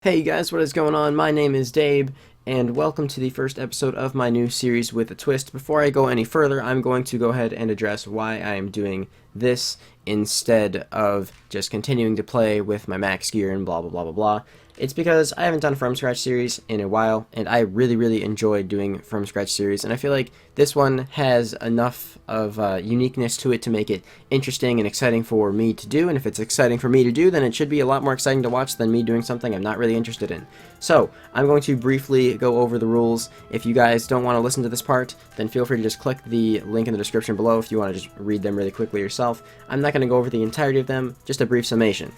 Hey you guys, what is going on? My name is Dabe, and welcome to the first episode of my new series with a twist. Before I go any further, I'm going to go ahead and address why I am doing this instead of just continuing to play with my max gear and blah blah blah blah blah. It's because I haven't done a from scratch series in a while, and I really enjoy doing from scratch series, and I feel like this one has enough of uniqueness to it to make it interesting and exciting for me to do, and if it's exciting for me to do, then it should be a lot more exciting to watch than me doing something I'm not really interested in. So, I'm going to briefly go over the rules. If you guys don't want to listen to this part, then feel free to just click the link in the description below if you want to just read them really quickly yourself. I'm not going to go over the entirety of them, just a brief summation.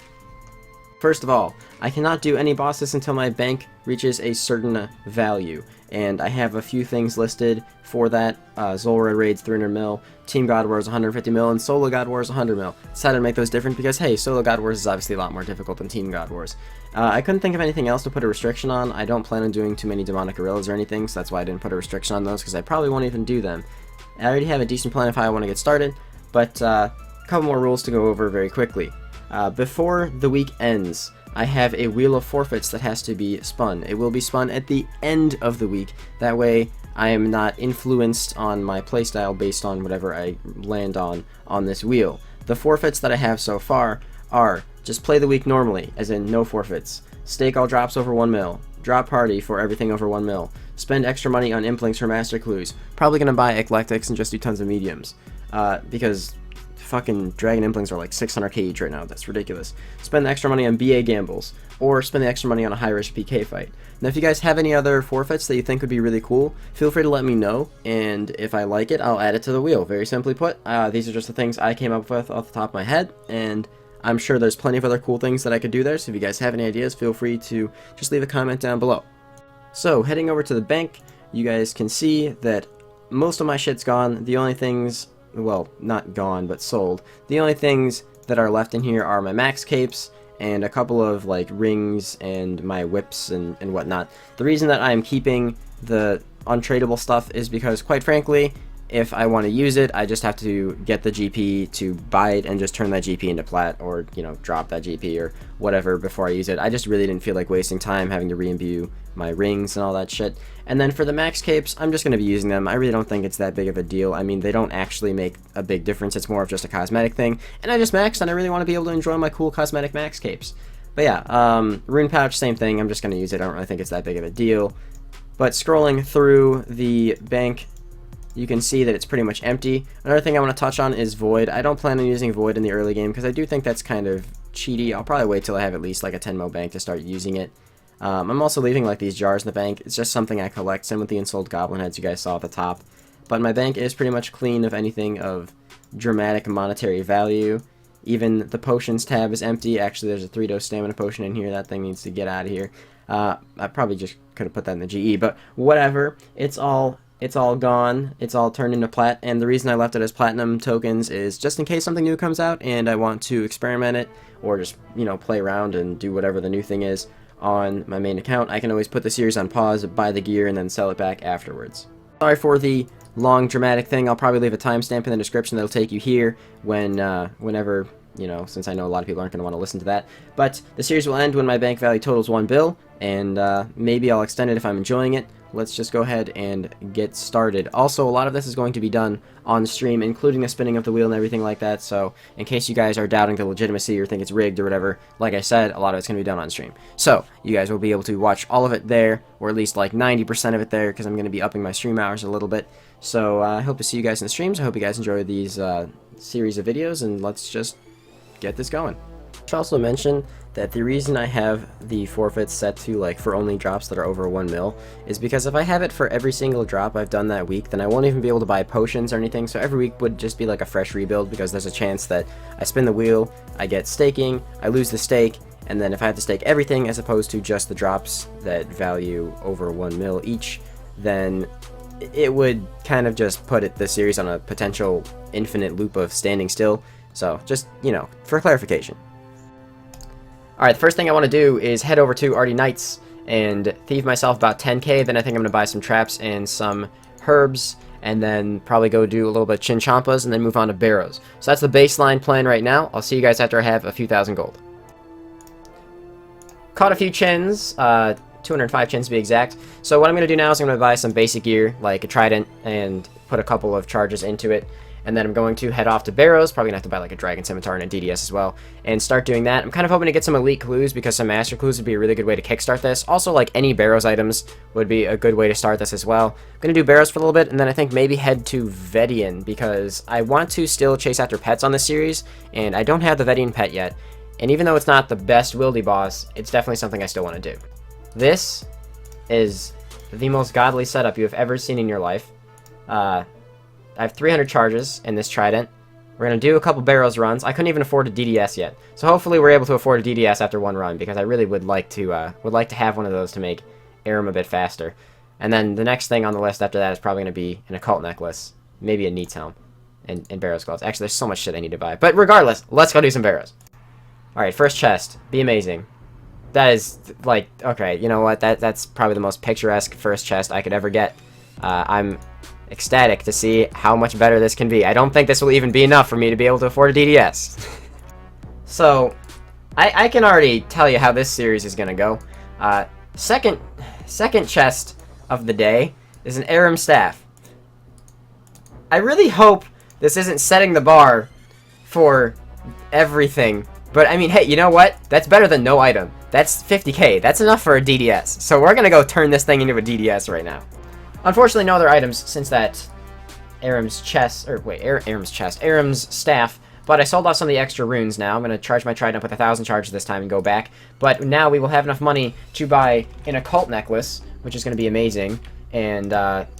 First of all, I cannot do any bosses until my bank reaches a certain value, and I have a few things listed for that. Zulrah Raid's 300 mil, Team God Wars 150 mil, and Solo God Wars 100 mil. Decided to make those different because, hey, Solo God Wars is obviously a lot more difficult than Team God Wars. I couldn't think of anything else to put a restriction on. I don't plan on doing too many demonic gorillas or anything, so that's why I didn't put a restriction on those, because I probably won't even do them. I already have a decent plan of how I want to get started, but a couple more rules to go over very quickly. Before the week ends, I have a wheel of forfeits that has to be spun. It will be spun at the end of the week. That way, I am not influenced on my playstyle based on whatever I land on this wheel. The forfeits that I have so far are just play the week normally, as in no forfeits. Stake all drops over 1 mil. Drop party for everything over 1 mil. Spend extra money on implinks for master clues. Probably gonna buy eclectics and just do tons of mediums. Because fucking Dragon Implings are like 600k each right now. That's ridiculous. Spend the extra money on BA gambles, or spend the extra money on a high-risk PK fight. Now, if you guys have any other forfeits that you think would be really cool, feel free to let me know, and if I like it, I'll add it to the wheel. Very simply put, these are just the things I came up with off the top of my head, and I'm sure there's plenty of other cool things that I could do there, so if you guys have any ideas, feel free to just leave a comment down below. So, heading over to the bank, you guys can see that most of my shit's gone. The only things, well, not gone, but sold. The only things that are left in here are my max capes and a couple of like rings and my whips and whatnot. The reason that I'm keeping the untradeable stuff is because, quite frankly, if I want to use it, I just have to get the GP to buy it and just turn that GP into plat, or, you know, drop that GP or whatever before I use it. I just really didn't feel like wasting time having to re-imbue my rings and all that shit. And then for the max capes, I'm just going to be using them. I really don't think it's that big of a deal. I mean, they don't actually make a big difference. It's more of just a cosmetic thing. And I just maxed, and I really want to be able to enjoy my cool cosmetic max capes. But yeah, rune pouch, same thing. I'm just going to use it. I don't really think it's that big of a deal. But scrolling through the bank, you can see that it's pretty much empty. Another thing I want to touch on is Void. I don't plan on using Void in the early game because I do think that's kind of cheaty. I'll probably wait till I have at least like a 10 mil bank to start using it. I'm also leaving like these jars in the bank. It's just something I collect. Same with the unsold goblin heads you guys saw at the top. But my bank is pretty much clean of anything of dramatic monetary value. Even the potions tab is empty. Actually, there's a 3-dose stamina potion in here. That thing needs to get out of here. I probably just could have put that in the GE, but whatever. It's all gone. It's all turned into plat, and the reason I left it as platinum tokens is just in case something new comes out and I want to experiment it, or just, you know, play around and do whatever the new thing is on my main account. I can always put the series on pause, buy the gear, and then sell it back afterwards. Sorry for the long dramatic thing. I'll probably leave a timestamp in the description that'll take you here when whenever, you know, since I know a lot of people aren't going to want to listen to that. But the series will end when my bank value totals 1 bill, and maybe I'll extend it if I'm enjoying it. Let's just go ahead and get started. Also, a lot of this is going to be done on stream, including the spinning of the wheel and everything like that, so in case you guys are doubting the legitimacy or think it's rigged or whatever, like I said, a lot of it's going to be done on stream. So, you guys will be able to watch all of it there, or at least like 90% of it there, because I'm going to be upping my stream hours a little bit. So, I hope to see you guys in the streams. I hope you guys enjoy these series of videos, and let's just get this going. I should also mention that the reason I have the forfeits set to like for only drops that are over 1 mil is because if I have it for every single drop I've done that week, then I won't even be able to buy potions or anything, so every week would just be like a fresh rebuild, because there's a chance that I spin the wheel, I get staking, I lose the stake, and then if I have to stake everything as opposed to just the drops that value over 1 mil each, then it would kind of just put the series on a potential infinite loop of standing still. So just, you know, for clarification. Alright, the first thing I want to do is head over to Arty Knights and thieve myself about 10k, then I think I'm going to buy some traps and some herbs, and then probably go do a little bit of Chinchampas, and then move on to Barrows. So that's the baseline plan right now. I'll see you guys after I have a few thousand gold. caught a few chins, 205 chins to be exact. So what I'm going to do now is I'm going to buy some basic gear, like a trident, and put a couple of charges into it. And then I'm going to head off to Barrows, probably going to have to buy like a Dragon Scimitar and a DDS as well, and start doing that. I'm kind of hoping to get some elite clues, because some master clues would be a really good way to kickstart this. Also, like any Barrows items would be a good way to start this as well. I'm going to do Barrows for a little bit, and then I think maybe head to Vet'ion, because I want to still chase after pets on this series, and I don't have the Vet'ion pet yet. And even though it's not the best wildy boss, it's definitely something I still want to do. This is the most godly setup you have ever seen in your life. I have 300 charges in this trident. We're going to do a couple Barrows runs. I couldn't even afford a DDS yet. So hopefully we're able to afford a DDS after one run, because I really would like to have one of those to make Aram a bit faster. And then the next thing on the list after that is probably going to be an occult necklace, maybe a Neat's helm, and Barrows gloves. Actually, there's so much shit I need to buy. But regardless, let's go do some Barrows. Alright, first chest. Be amazing. That is, like, okay, you know what? That's probably the most picturesque first chest I could ever get. I'm ecstatic to see how much better this can be. I don't think this will even be enough for me to be able to afford a DDS. So, I can already tell you how this series is gonna go. Second chest of the day is an Aram staff. I really hope this isn't setting the bar for everything. But, I mean, hey, you know what? That's better than no item. That's 50k. That's enough for a DDS. So we're gonna go turn this thing into a DDS right now. Unfortunately, no other items since that Aram's chest, or wait, Aram's staff, but I sold off some of the extra runes now. I'm going to charge my trident with 1,000 charges this time and go back, but now we will have enough money to buy an occult necklace, which is going to be amazing, and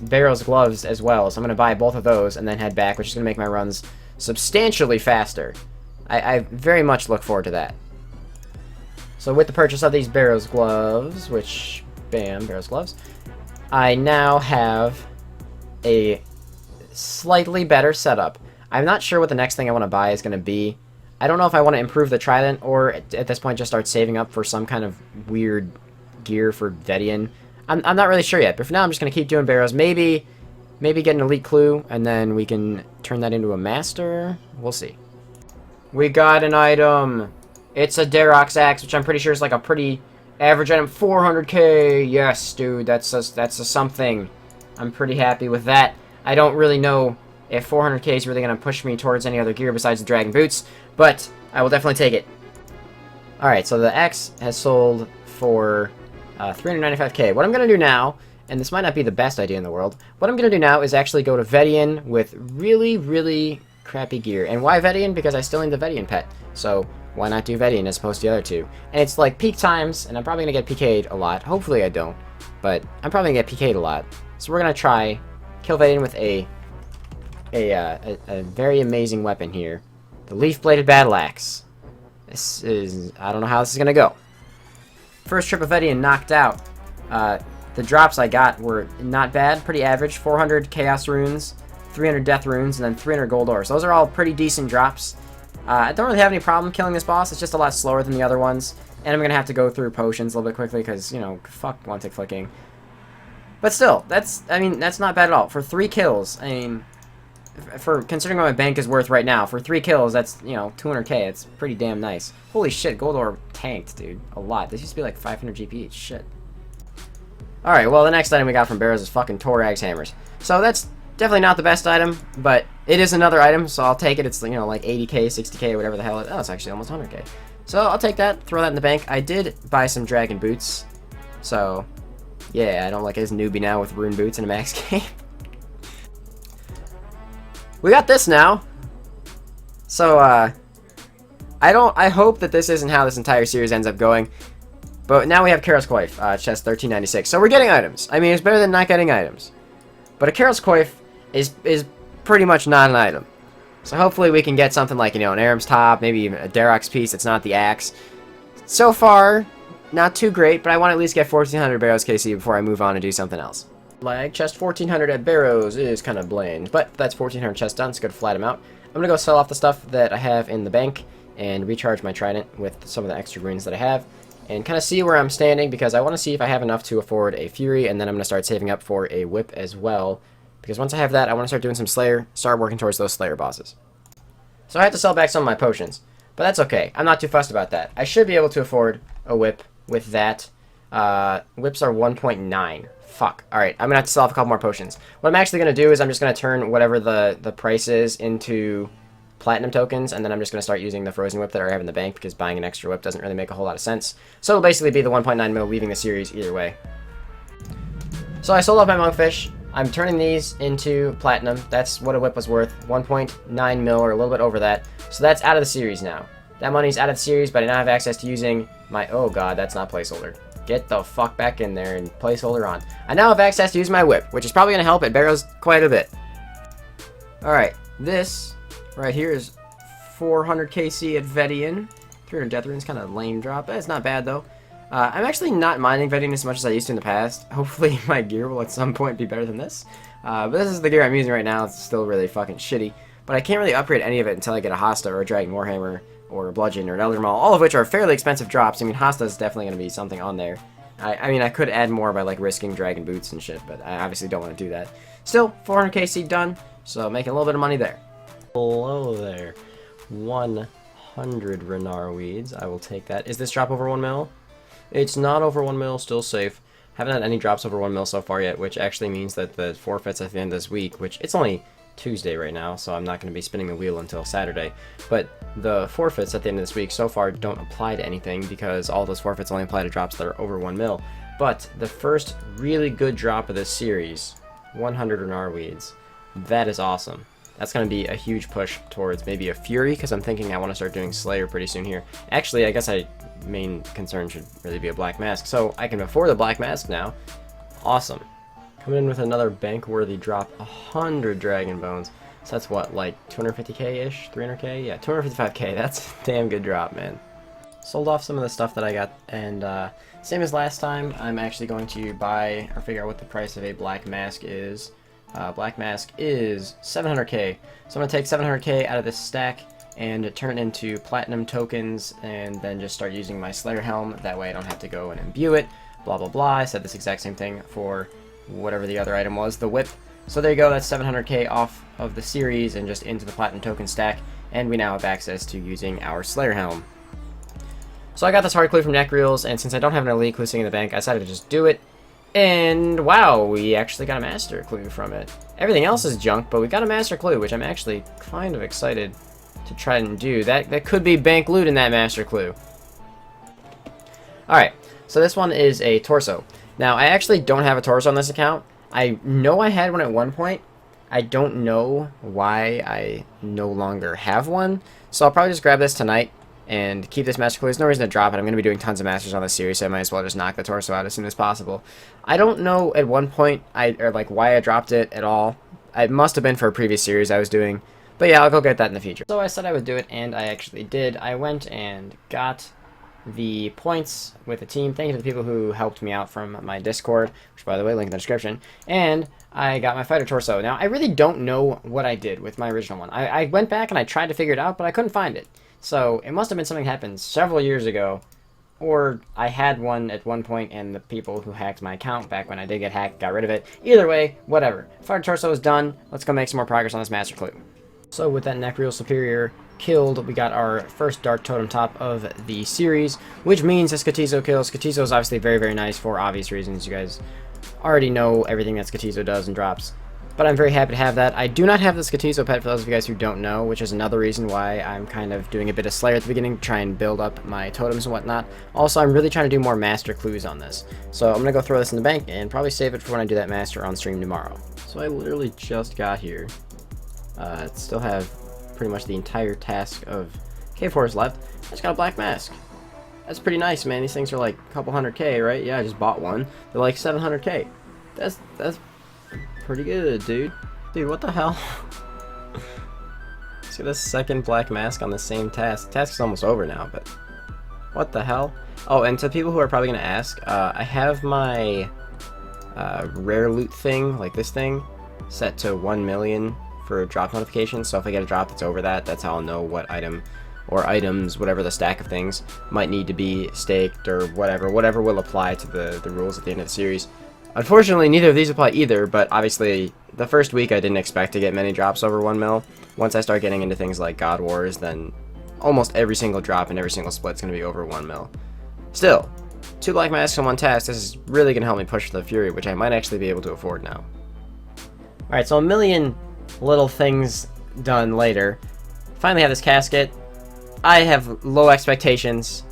Barrows gloves as well, so I'm going to buy both of those and then head back, which is going to make my runs substantially faster. I very much look forward to that. So with the purchase of these Barrows gloves, which, bam, Barrows gloves, I now have a slightly better setup. I'm not sure what the next thing I want to buy is going to be. I don't know if I want to improve the trident or at this point just start saving up for some kind of weird gear for Vet'ion. I'm not really sure yet, but for now I'm just going to keep doing Barrows. Maybe get an elite clue and then we can turn that into a master. We'll see. We got an item. It's a Darok's axe, which I'm pretty sure is like a pretty average item. 400k. Yes, dude, that's a something. I'm pretty happy with that. I don't really know if 400k is really going to push me towards any other gear besides the dragon boots, but I will definitely take it. Alright, so the axe has sold for 395k. What I'm going to do now, and this might not be the best idea in the world, what I'm going to do now is actually go to Vet'ion with really, really crappy gear. And why Vet'ion? Because I still need the Vet'ion pet. So why not do Vet'ion as opposed to the other two? And it's like peak times, and I'm probably going to get PK'd a lot. Hopefully I don't, but I'm probably going to get PK'd a lot. So we're going to try kill Vet'ion with a very amazing weapon here. The Leaf-Bladed Battle Axe. This is... I don't know how this is going to go. First trip of Vet'ion knocked out. The drops I got were not bad, pretty average. 400 Chaos Runes, 300 Death Runes, and then 300 Gold Ores. Those are all pretty decent drops. I don't really have any problem killing this boss. It's just a lot slower than the other ones. And I'm going to have to go through potions a little bit quickly because, you know, fuck one-tick flicking. But still, that's not bad at all. For 3 kills, I mean, for considering what my bank is worth right now, for 3 kills, that's, you know, 200k. It's pretty damn nice. Holy shit, Gold Ore tanked, dude. A lot. This used to be like 500 GP each. Shit. Alright, well, the next item we got from Barrows is fucking Torag's Hammers. So that's definitely not the best item, but it is another item, so I'll take it. It's, you know, like 80k, 60k, whatever the hell it is. Oh, it's actually almost 100k. So I'll take that, throw that in the bank. I did buy some Dragon Boots, so yeah, I don't like his newbie now with Rune Boots in a max game. We got this now. So, I hope that this isn't how this entire series ends up going. But now we have Karos Coif, chest 1396. So we're getting items. I mean, it's better than not getting items. But a Karos Coif is pretty much not an item. So hopefully we can get something like, you know, an Aram's Top, maybe even a Darok's piece that's not the axe. So far, not too great, but I want to at least get 1400 Barrows KC before I move on and do something else. Lag, chest 1400 at Barrows is kind of bland, but that's 1400 chests done, so good flat them out. I'm going to go sell off the stuff that I have in the bank and recharge my trident with some of the extra runes that I have and kind of see where I'm standing because I want to see if I have enough to afford a Fury, and then I'm going to start saving up for a Whip as well because once I have that, I want to start doing some Slayer, start working towards those Slayer bosses. So I have to sell back some of my potions, but that's okay. I'm not too fussed about that. I should be able to afford a Whip with that. Whips are 1.9. Fuck. Alright, I'm gonna have to sell off a couple more potions. What I'm actually gonna do is I'm just gonna turn whatever the price is into platinum tokens, and then I'm just gonna start using the frozen whip that I have in the bank, because buying an extra whip doesn't really make a whole lot of sense. So it'll basically be the 1.9 mil leaving the series either way. So I sold off my monkfish. I'm turning these into platinum. That's what a whip was worth, 1.9 mil, or a little bit over that. So that's out of the series now. That money's out of the series, but I now have access to using my... Oh god, that's not placeholder. Get the fuck back in there and placeholder on. I now have access to use my whip, which is probably going to help at Barrows quite a bit. Alright, this right here is 400 KC at Vet'ion. 300 Death Runes, kind of lame drop. It's not bad though. I'm actually not minding Vet'ion as much as I used to in the past. Hopefully my gear will at some point be better than this. But this is the gear I'm using right now. It's still really fucking shitty. But I can't really upgrade any of it until I get a Hasta or a Dragon Warhammer or a Bludgeon or an Elder Maul, all of which are fairly expensive drops. I mean, Hasta is definitely going to be something on there. I mean, I could add more by like risking Dragon Boots and shit, but I obviously don't want to do that. Still, 400 KC done, so making a little bit of money there. Hello there. 100 Renar Weeds. I will take that. Is this drop over 1 mil? It's not over 1 mil, still safe. Haven't had any drops over 1 mil so far yet, which actually means that the forfeits at the end of this week, which it's only Tuesday right now, so I'm not going to be spinning the wheel until Saturday. But the forfeits at the end of this week so far don't apply to anything, because all those forfeits only apply to drops that are over 1 mil. But the first really good drop of this series, 100 Renar Weeds, that is awesome. That's going to be a huge push towards maybe a Fury, because I'm thinking I want to start doing Slayer pretty soon here. Actually, I guess main concern should really be a Black Mask, so I can afford the Black Mask now. Awesome. Coming in with another bank-worthy drop, 100 Dragon Bones. So that's what, like 250k-ish? 300k? Yeah, 255k. That's a damn good drop, man. Sold off some of the stuff that I got, and same as last time, I'm actually going to buy or figure out what the price of a Black Mask is. Black Mask is 700k. So I'm going to take 700k out of this stack and turn it into platinum tokens, and then just start using my Slayer Helm. That way I don't have to go and imbue it. Blah, blah, blah. I said this exact same thing for whatever the other item was, the whip. So there you go, that's 700k off of the series and just into the platinum token stack, and we now have access to using our Slayer Helm. So I got this hard clue from Necreals, and since I don't have an elite clue sitting in the bank, I decided to just do it. And wow, we actually got a master clue from it. Everything else is junk, but we got a master clue, which I'm actually kind of excited to try and do. That could be bank loot in that master clue. Alright, so this one is a torso. Now, I actually don't have a torso on this account. I know I had one at one point. I don't know why I no longer have one. So I'll probably just grab this tonight and keep this master clue. There's no reason to drop it. I'm going to be doing tons of masters on this series, so I might as well just knock the torso out as soon as possible. I don't know at one point why I dropped it at all. It must have been for a previous series I was doing. But yeah, I'll go get that in the future. So I said I would do it, and I actually did. I went and got the points with the team. Thank you to the people who helped me out from my Discord, which, by the way, link in the description. And I got my fighter torso. Now, I really don't know what I did with my original one. I went back and I tried to figure it out, but I couldn't find it. So it must have been something that happened several years ago, or I had one at one point and the people who hacked my account back when I did get hacked got rid of it. Either way, whatever. Fighter torso is done. Let's go make some more progress on this master clue. So with that Necreal Superior killed, we got our first Dark Totem top of the series, which means a Skatizo kill. Skatizo is obviously very, very nice for obvious reasons. You guys already know everything that Skatizo does and drops. But I'm very happy to have that. I do not have the Skatizo pet, for those of you guys who don't know, which is another reason why I'm kind of doing a bit of Slayer at the beginning, to try and build up my totems and whatnot. Also, I'm really trying to do more master clues on this. So I'm going to go throw this in the bank and probably save it for when I do that master on stream tomorrow. So I literally just got here. Still have pretty much the entire task of K4s left. I just got a Black Mask. That's pretty nice, man. These things are like a couple 100k, right? Yeah, I just bought one. They're like 700k. That's pretty good, dude. Dude, what the hell? Let's get a second Black Mask on the same task. The task is almost over now, but what the hell? Oh, and to people who are probably going to ask, I have my rare loot thing, like this thing, set to 1 million for drop notifications. So if I get a drop that's over that, that's how I'll know what item or items, whatever the stack of things, might need to be staked or whatever will apply to the rules at the end of the series. Unfortunately, neither of these apply either, but obviously the first week I didn't expect to get many drops over 1 mil. Once I start getting into things like God Wars, then almost every single drop and every single split is going to be over 1 mil. Still, 2 black masks on 1 task. This is really going to help me push for the Fury, which I might actually be able to afford now. Alright, so a million little things done later. Finally have this casket. I have low expectations.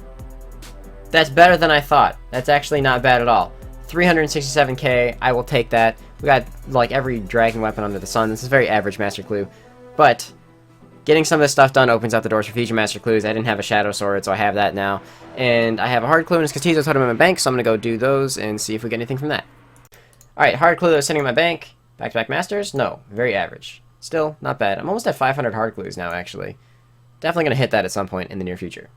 That's better than I thought. That's actually not bad at all. 367k, I will take that. We got, like, every dragon weapon under the sun. This is very average Master Clue. But getting some of this stuff done opens up the doors for future Master Clues. I didn't have a Shadow Sword, so I have that now. And I have a Hard Clue and a Skatizo Totem in my bank, so I'm going to go do those and see if we get anything from that. Alright, Hard Clue is sitting in my bank. Back-to-back Masters? No, very average. Still, not bad. I'm almost at 500 Hard Clues now, actually. Definitely going to hit that at some point in the near future.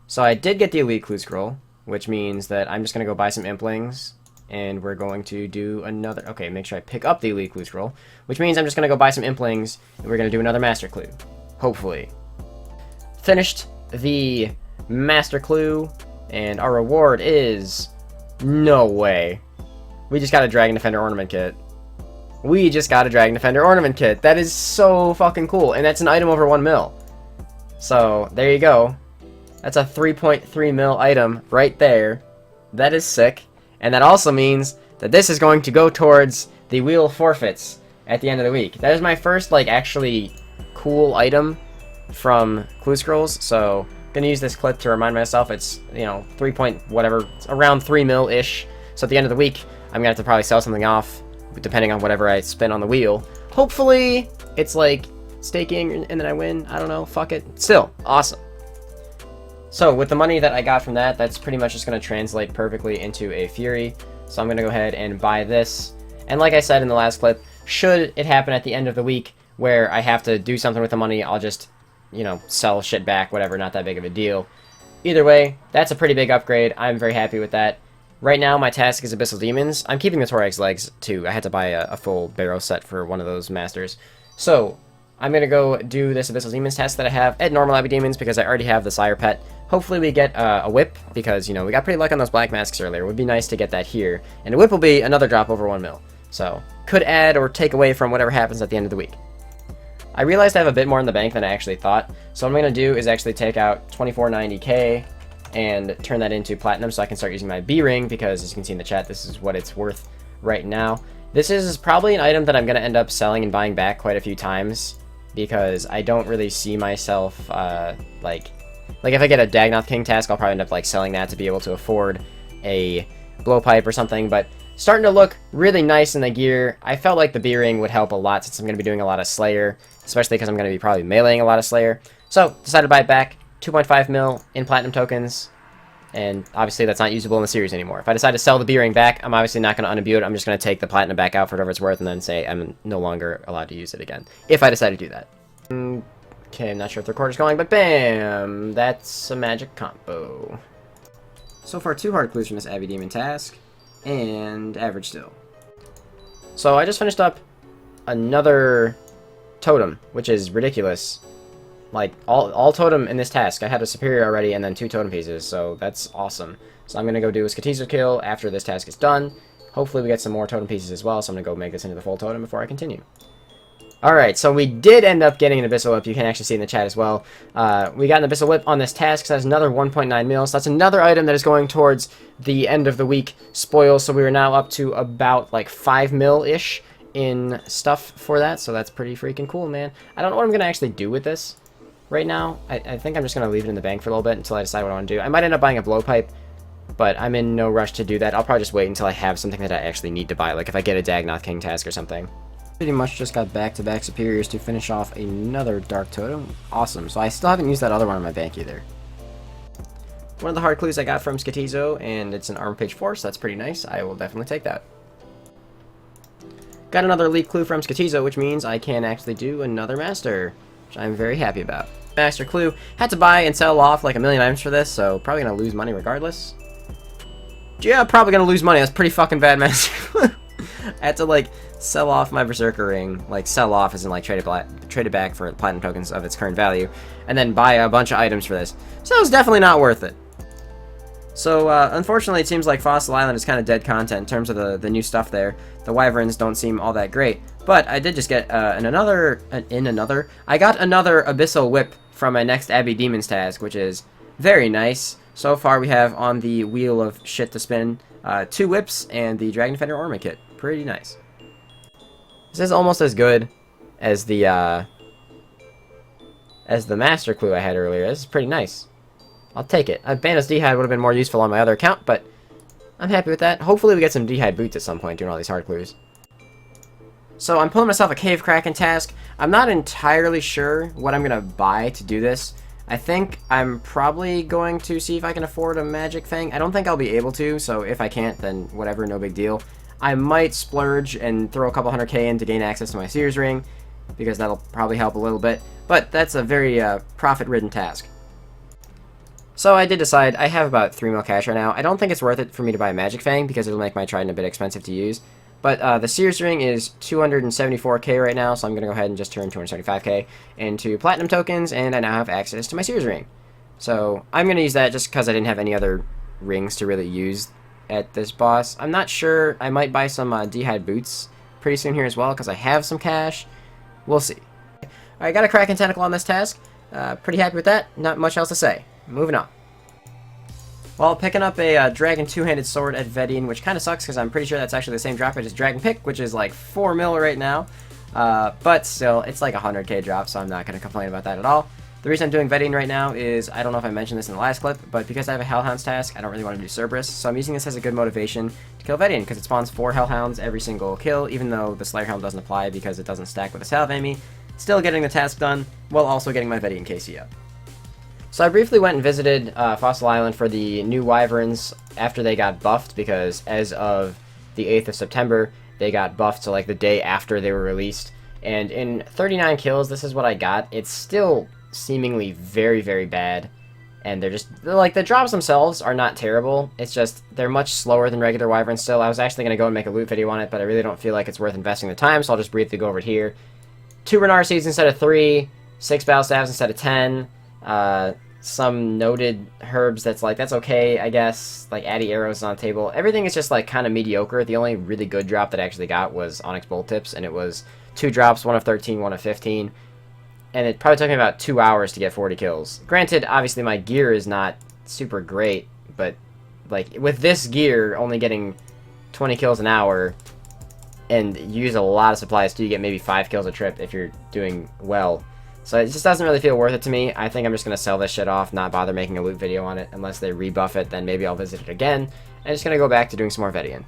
So I did get the Elite Clue Scroll, which means that I'm just going to go buy some Implings, and we're going to do another... Okay, make sure I pick up the Elite Clue Scroll, which means I'm just going to go buy some Implings, and we're going to do another Master Clue. Hopefully. Finished the Master Clue, and our reward is... No way. We just got a Dragon Defender Ornament Kit. We just got a Dragon Defender Ornament Kit. That is so fucking cool, and that's an item over 1 mil. So, there you go. That's a 3.3 mil item right there. That is sick. And that also means that this is going to go towards the wheel forfeits at the end of the week. That is my first, like, actually cool item from Clue Scrolls. So, I'm gonna use this clip to remind myself it's, you know, 3 point whatever, around 3 mil-ish. So at the end of the week, I'm gonna have to probably sell something off, depending on whatever I spend on the wheel. Hopefully, it's like staking and then I win. I don't know. Fuck it. Still, awesome. So, with the money that I got from that, that's pretty much just going to translate perfectly into a Fury. So I'm going to go ahead and buy this. And like I said in the last clip, should it happen at the end of the week where I have to do something with the money, I'll just, you know, sell shit back, whatever, not that big of a deal. Either way, that's a pretty big upgrade. I'm very happy with that. Right now, my task is Abyssal Demons. I'm keeping the Torag's legs, too. I had to buy a full Barrow set for one of those masters. So, I'm going to go do this Abyssal Demons task that I have at normal Abbey Demons because I already have the Sire Pet. Hopefully we get a whip because, you know, we got pretty lucky on those black masks earlier. It would be nice to get that here. And a whip will be another drop over 1 mil. So, could add or take away from whatever happens at the end of the week. I realized I have a bit more in the bank than I actually thought. So what I'm going to do is actually take out 2490k and turn that into platinum so I can start using my B-ring because, as you can see in the chat, this is what it's worth right now. This is probably an item that I'm going to end up selling and buying back quite a few times because I don't really see myself, like if I get a Dagnauth King task, I'll probably end up, like, selling that to be able to afford a blowpipe or something, but starting to look really nice in the gear. I felt like the B-ring would help a lot since I'm going to be doing a lot of Slayer, especially because I'm going to be probably meleeing a lot of Slayer. So, decided to buy it back. 2.5 mil in platinum tokens, and obviously that's not usable in the series anymore. If I decide to sell the B-ring back, I'm obviously not going to unimbue it. I'm just going to take the platinum back out for whatever it's worth and then say I'm no longer allowed to use it again, if I decide to do that. Okay, I'm not sure if the recorder's going, but bam! That's a magic combo. So far, 2 hard clues from this Abbey Demon task, and average still. So I just finished up another totem, which is ridiculous. Like, all totem in this task. I had a superior already and then 2 totem pieces, so that's awesome. So I'm going to go do a Skatizo kill after this task is done. Hopefully we get some more totem pieces as well, so I'm going to go make this into the full totem before I continue. Alright, so we did end up getting an Abyssal Whip. You can actually see in the chat as well. We got an Abyssal Whip on this task, so that's another 1.9 mil. So that's another item that is going towards the end of the week spoil. So we are now up to about, like, 5 mil-ish in stuff for that. So that's pretty freaking cool, man. I don't know what I'm going to actually do with this right now. I think I'm just going to leave it in the bank for a little bit until I decide what I want to do. I might end up buying a blowpipe, but I'm in no rush to do that. I'll probably just wait until I have something that I actually need to buy, like if I get a Dagnauth King task or something. Pretty much just got back-to-back superiors to finish off another Dark Totem. Awesome. So I still haven't used that other one in my bank either. One of the hard clues I got from Skatizo, and it's an Armor Page 4, so that's pretty nice. I will definitely take that. Got another Elite Clue from Skatizo, which means I can actually do another Master, which I'm very happy about. Master Clue. Had to buy and sell off like a million items for this, so probably going to lose money regardless. Yeah, probably going to lose money. That's pretty fucking bad, Master Clue. I had to, like, sell off my Berserker Ring, like, sell off as in, like, trade it back for platinum tokens of its current value, and then buy a bunch of items for this. So it was definitely not worth it. So, unfortunately, it seems like Fossil Island is kind of dead content in terms of the new stuff there. The Wyverns don't seem all that great. But I did just get I got another Abyssal Whip from my next Abbey Demons task, which is very nice. So far we have on the wheel of shit to spin 2 whips and the Dragon Defender ornament kit. Pretty nice. This is almost as good as the Master Clue I had earlier. This is pretty nice. I'll take it. Bandos D-Hide would have been more useful on my other account, but I'm happy with that. Hopefully we get some D-Hide boots at some point doing all these hard clues. So I'm pulling myself a Cave Kraken task. I'm not entirely sure what I'm going to buy to do this. I think I'm probably going to see if I can afford a magic thing. I don't think I'll be able to, so if I can't, then whatever, no big deal. I might splurge and throw a couple 100k in to gain access to my Sears ring, because that'll probably help a little bit. But that's a very profit-ridden task. So I did decide, I have about 3 mil cash right now. I don't think it's worth it for me to buy a magic fang, because it'll make my trident a bit expensive to use. But the Sears ring is 274k right now, so I'm going to go ahead and just turn 275k into platinum tokens, and I now have access to my Sears ring. So I'm going to use that just because I didn't have any other rings to really use at this boss. I'm not sure. I might buy some D-Hide boots pretty soon here as well, because I have some cash. We'll see. Alright, got a Kraken Tentacle on this task. Pretty happy with that. Not much else to say. Moving on. Well, picking up a Dragon Two-Handed Sword at Vet'ion, which kind of sucks because I'm pretty sure that's actually the same drop as Dragon Pick, which is like 4 mil right now. But still, it's like a 100k drop, so I'm not going to complain about that at all. The reason I'm doing Vet'ion right now is, I don't know if I mentioned this in the last clip, but because I have a Hellhounds task, I don't really want to do Cerberus, so I'm using this as a good motivation to kill Vet'ion, because it spawns 4 Hellhounds every single kill, even though the Slayer Helm doesn't apply because it doesn't stack with a Salve Amy. Still getting the task done, while also getting my Vet'ion KC up. So I briefly went and visited Fossil Island for the new Wyverns after they got buffed, because as of the 8th of September, they got buffed to like the day after they were released. And in 39 kills, this is what I got. It's still seemingly very, very bad. And they're like, the drops themselves are not terrible. It's just, they're much slower than regular Wyverns still. I was actually going to go and make a loot video on it, but I really don't feel like it's worth investing the time, so I'll just briefly go over it here. 2 Renar Seeds instead of 3, 6 Battle Staves instead of 10, some noted herbs that's okay, I guess, like Addy Arrows on the table. Everything is just like kind of mediocre. The only really good drop that I actually got was Onyx Bolt Tips, and it was 2 drops, 1 of 13, 1 of 15. And it probably took me about 2 hours to get 40 kills. Granted, obviously my gear is not super great, but like with this gear, only getting 20 kills an hour, and you use a lot of supplies too, you get maybe 5 kills a trip if you're doing well. So it just doesn't really feel worth it to me. I think I'm just going to sell this shit off, not bother making a loot video on it. Unless they rebuff it, then maybe I'll visit it again. And just going to go back to doing some more Vet'ion.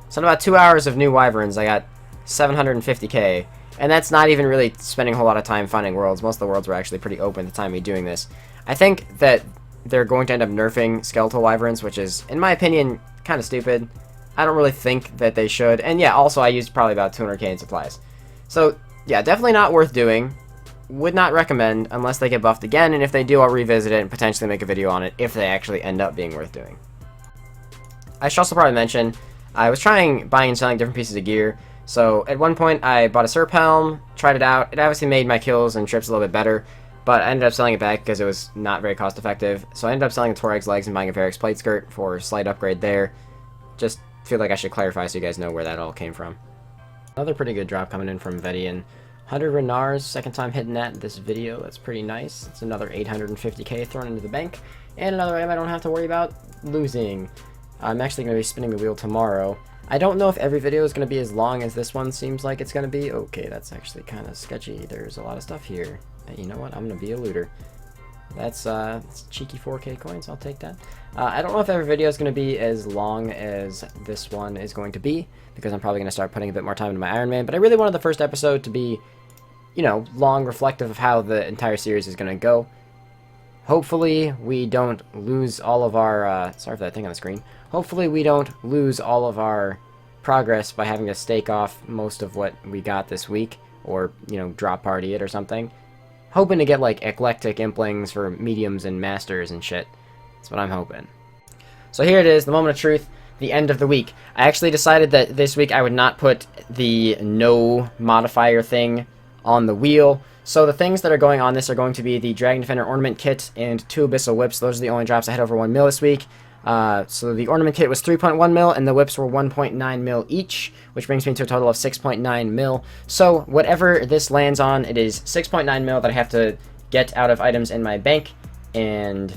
So in about 2 hours of new Wyverns, I got 750k. And that's not even really spending a whole lot of time finding worlds. Most of the worlds were actually pretty open at the time of me doing this. I think that they're going to end up nerfing Skeletal Wyverns, which is, in my opinion, kind of stupid. I don't really think that they should. And yeah, also I used probably about 200k in supplies. So yeah, definitely not worth doing. Would not recommend unless they get buffed again, and if they do, I'll revisit it and potentially make a video on it if they actually end up being worth doing. I should also probably mention, I was trying buying and selling different pieces of gear. So at one point I bought a Serp Helm, tried it out. It obviously made my kills and trips a little bit better, but I ended up selling it back because it was not very cost effective. So I ended up selling the Torag's legs and buying a Varix plate skirt for a slight upgrade there. Just feel like I should clarify so you guys know where that all came from. Another pretty good drop coming in from Vet'ion. 100 Renars, second time hitting that in this video. That's pretty nice. It's another 850k thrown into the bank. And another item I don't have to worry about losing. I'm actually going to be spinning the wheel tomorrow. I don't know if every video is going to be as long as this one seems like it's going to be. Okay, that's actually kind of sketchy. There's a lot of stuff here. You know what? I'm going to be a looter. That's cheeky 4k coins. I'll take that. I don't know if every video is going to be as long as this one is going to be, because I'm probably going to start putting a bit more time into my Iron Man, but I really wanted the first episode to be, you know, long, reflective of how the entire series is going to go. Hopefully we don't lose all of our, sorry for that thing on the screen. Hopefully we don't lose all of our progress by having to stake off most of what we got this week, or, you know, drop party it or something. Hoping to get, like, eclectic implings for mediums and masters and shit. That's what I'm hoping. So here it is, the moment of truth, the end of the week. I actually decided that this week I would not put the no modifier thing on the wheel. So the things that are going on this are going to be the Dragon Defender Ornament Kit and 2 Abyssal Whips. Those are the only drops I had over 1 mil this week. So the Ornament Kit was 3.1 mil, and the Whips were 1.9 mil each, which brings me to a total of 6.9 mil. So whatever this lands on, it is 6.9 mil that I have to get out of items in my bank, and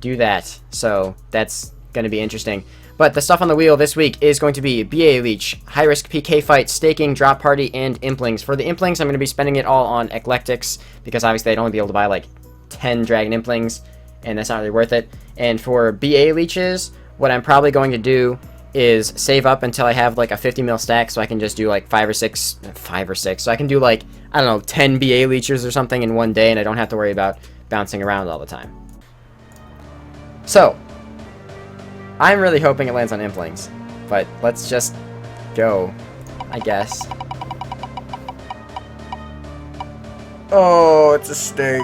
do that. So that's going to be interesting. But the stuff on the wheel this week is going to be BA Leech, High Risk PK Fight, Staking, Drop Party, and Implings. For the Implings, I'm going to be spending it all on Eclectics, because obviously I'd only be able to buy like 10 Dragon Implings, and that's not really worth it. And for BA Leeches, what I'm probably going to do is save up until I have like a 50 mil stack, so I can just do like 5 or 6, so I can do like, I don't know, 10 BA Leeches or something in one day, and I don't have to worry about bouncing around all the time. So I'm really hoping it lands on Implings, but let's just go, I guess. Oh, it's a stake.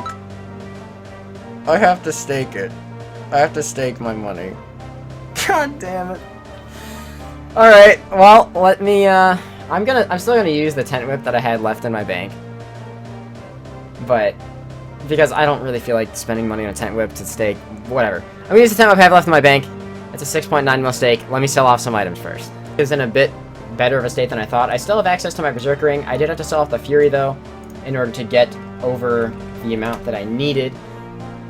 I have to stake it. I have to stake my money. God damn it. Alright, well, let me, I'm still gonna use the tent whip that I had left in my bank. But, because I don't really feel like spending money on a tent whip to stake, whatever. I'm gonna use the tent whip I have left in my bank. It's a 6.9 mil stake. Let me sell off some items first. It's in a bit better of a state than I thought. I still have access to my Berserker Ring. I did have to sell off the Fury, though, in order to get over the amount that I needed.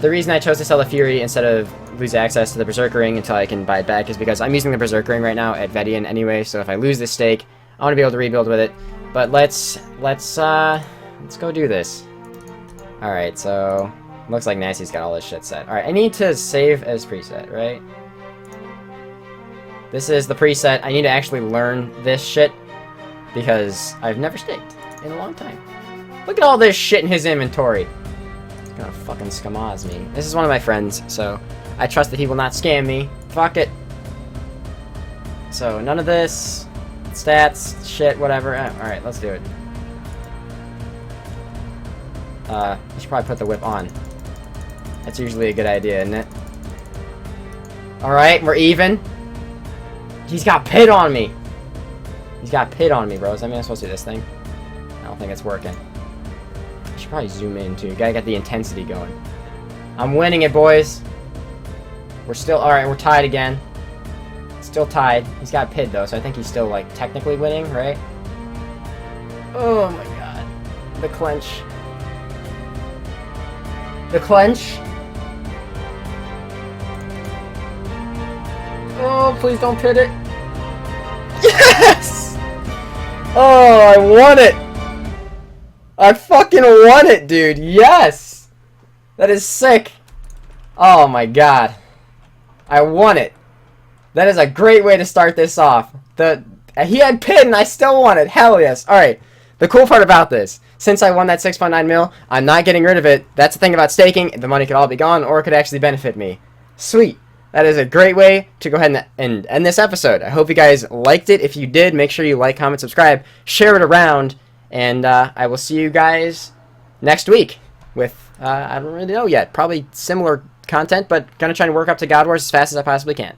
The reason I chose to sell the Fury instead of lose access to the Berserker Ring until I can buy it back is because I'm using the Berserker Ring right now at Vet'ion anyway, so if I lose this stake, I want to be able to rebuild with it. But let's go do this. Alright, so looks like Nasty's got all this shit set. Alright, I need to save as preset, right? This is the preset. I need to actually learn this shit because I've never staked in a long time. Look at all this shit in his inventory. He's gonna fucking scamaz me. This is one of my friends, so I trust that he will not scam me. Fuck it. So none of this. Stats, shit, whatever. Alright, let's do it. I should probably put the whip on. That's usually a good idea, isn't it? Alright, we're even. He's got pit on me! He's got pit on me, bros. I mean, I'm supposed to do this thing. I don't think it's working. I should probably zoom in, too. Gotta get the intensity going. I'm winning it, boys! We're still... Alright, we're tied again. Still tied. He's got pit, though, so I think he's still, like, technically winning, right? Oh, my god. The clench. The clench. Oh, please don't pit it. Yes! Oh, I won it! I fucking won it, dude! Yes! That is sick! Oh my god. I won it. That is a great way to start this off. He had pit and I still won it. Hell yes. Alright. The cool part about this, since I won that 6.9 mil, I'm not getting rid of it. That's the thing about staking. The money could all be gone, or it could actually benefit me. Sweet. That is a great way to go ahead and end this episode. I hope you guys liked it. If you did, make sure you like, comment, subscribe, share it around, and I will see you guys next week with, I don't really know yet, probably similar content, but gonna try and work up to God Wars as fast as I possibly can.